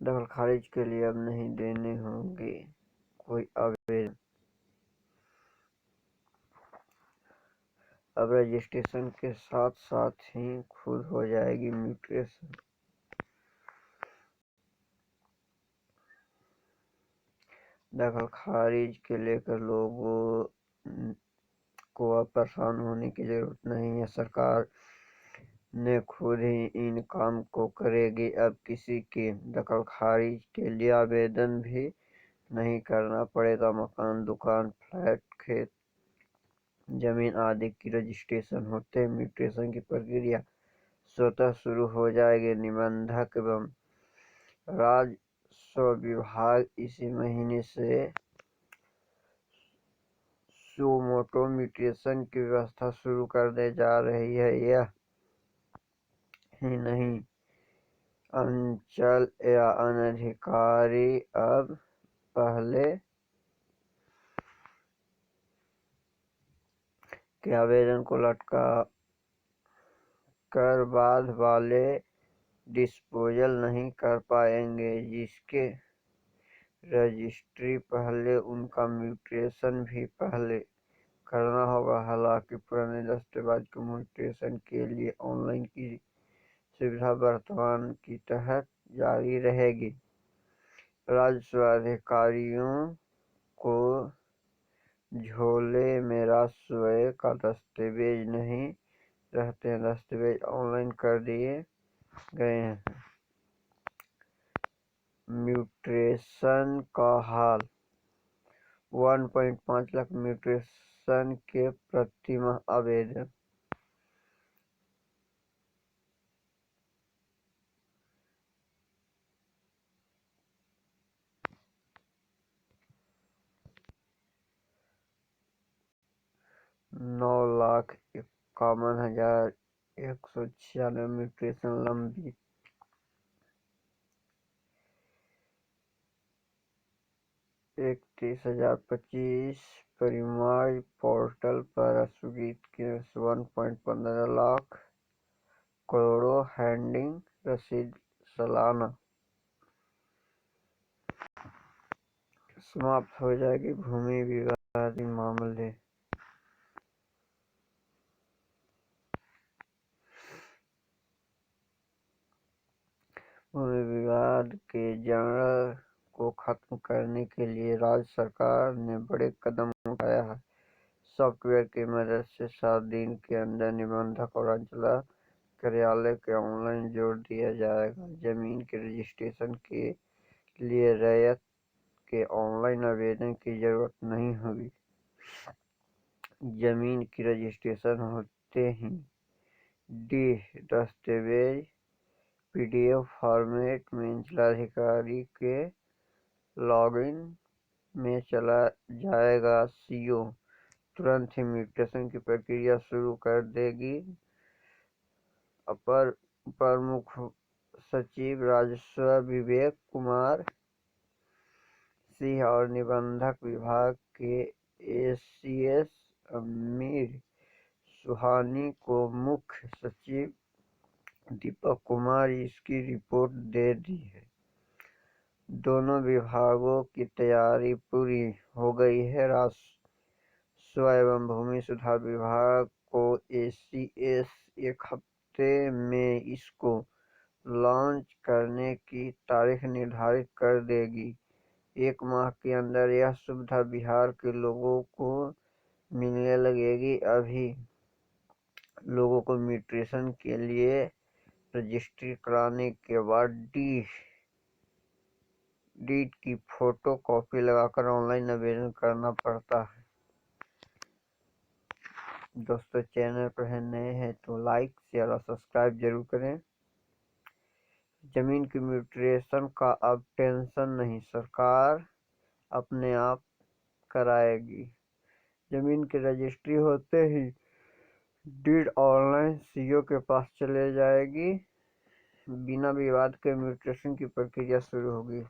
दखल खारिज के लिए अब नहीं देने होंगे कोई आवेदन। अब रजिस्ट्रेशन के साथ साथ ही खुद हो जाएगी म्यूटेशन। दखल खारिज के लेकर लोगों को अब परेशान होने की जरूरत नहीं है। सरकार ने खुद ही इन काम को करेगी। अब किसी के दखल खारिज के लिए आवेदन भी नहीं करना पड़ेगा। मकान, दुकान, फ्लैट, खेत, जमीन आदि की रजिस्ट्रेशन होते म्यूटेशन की प्रक्रिया स्वतः शुरू हो जाएगी। निबंधक एवं राजस्व विभाग इसी महीने से सुमोटो म्यूटेशन की व्यवस्था शुरू करने जा रही है। यह ही नहीं, अंचल या अनधिकारी अब पहले के आवेदन को लटका कर बाद वाले डिस्पोजल नहीं कर पाएंगे। जिसके रजिस्ट्री पहले, उनका म्यूटेशन भी पहले करना होगा। हालांकि पुराने दस्तावेज के म्यूटेशन के लिए ऑनलाइन की सुविधा वर्तमान की तहत जारी रहेगी। राजस्व अधिकारियों को झोले में राजस्व का दस्तावेज नहीं रहते हैं। दस्तावेज ऑनलाइन कर दिए गए हैं। म्यूटेशन का हाल 1.5 लाख म्यूटेशन के प्रतिमाह आवेदन। नौ लाख 51,196 म्यूटेशन लंबित। 31,025 परिमाण पोर्टल पर स्वीकृत के 1.15 लाख करोड़ों हैंडिंग रसीद सालाना। समाप्त हो जाएगी भूमि विवादी मामले। भूमि विवाद के जड़ को खत्म करने के लिए राज्य सरकार ने बड़े कदम उठाया है। सॉफ्टवेयर की मदद से 7 दिन के अंदर निबंधक और अंचल कार्यालय को ऑनलाइन जोड़ दिया जाएगा। जमीन के रजिस्ट्रेशन के लिए रैयत के ऑनलाइन आवेदन की जरूरत नहीं होगी। जमीन की रजिस्ट्रेशन होते ही दस्तावेज PDF फॉर्मेट में अंचलाधिकारी के लॉगिन में चला जाएगा। CO तुरंत ही म्यूटेशन की प्रक्रिया शुरू कर देगी। अपर प्रमुख सचिव राजस्व विवेक कुमार सिंह और निबंधक विभाग के ACS अमीर सुहानी को मुख्य सचिव दीपक कुमार इसकी रिपोर्ट दे दी है। दोनों विभागों की तैयारी पूरी हो गई है। राजस्व एवं भूमि सुधार विभाग को ACS एक हफ्ते में इसको लॉन्च करने की तारीख निर्धारित कर देगी। 1 माह के अंदर यह सुविधा बिहार के लोगों को मिलने लगेगी। अभी लोगों को म्यूटेशन के लिए रजिस्ट्री कराने के बाद डीड की फोटो कॉपी लगाकर ऑनलाइन आवेदन करना पड़ता है। दोस्तों, चैनल पर नए हैं तो लाइक, शेयर और सब्सक्राइब जरूर करें। जमीन की म्यूटेशन का अब टेंशन नहीं, सरकार अपने आप कराएगी। जमीन की रजिस्ट्री होते ही डीड ऑनलाइन CO के पास चले जाएगी। बिना विवाद के म्यूटेशन की प्रक्रिया शुरू होगी।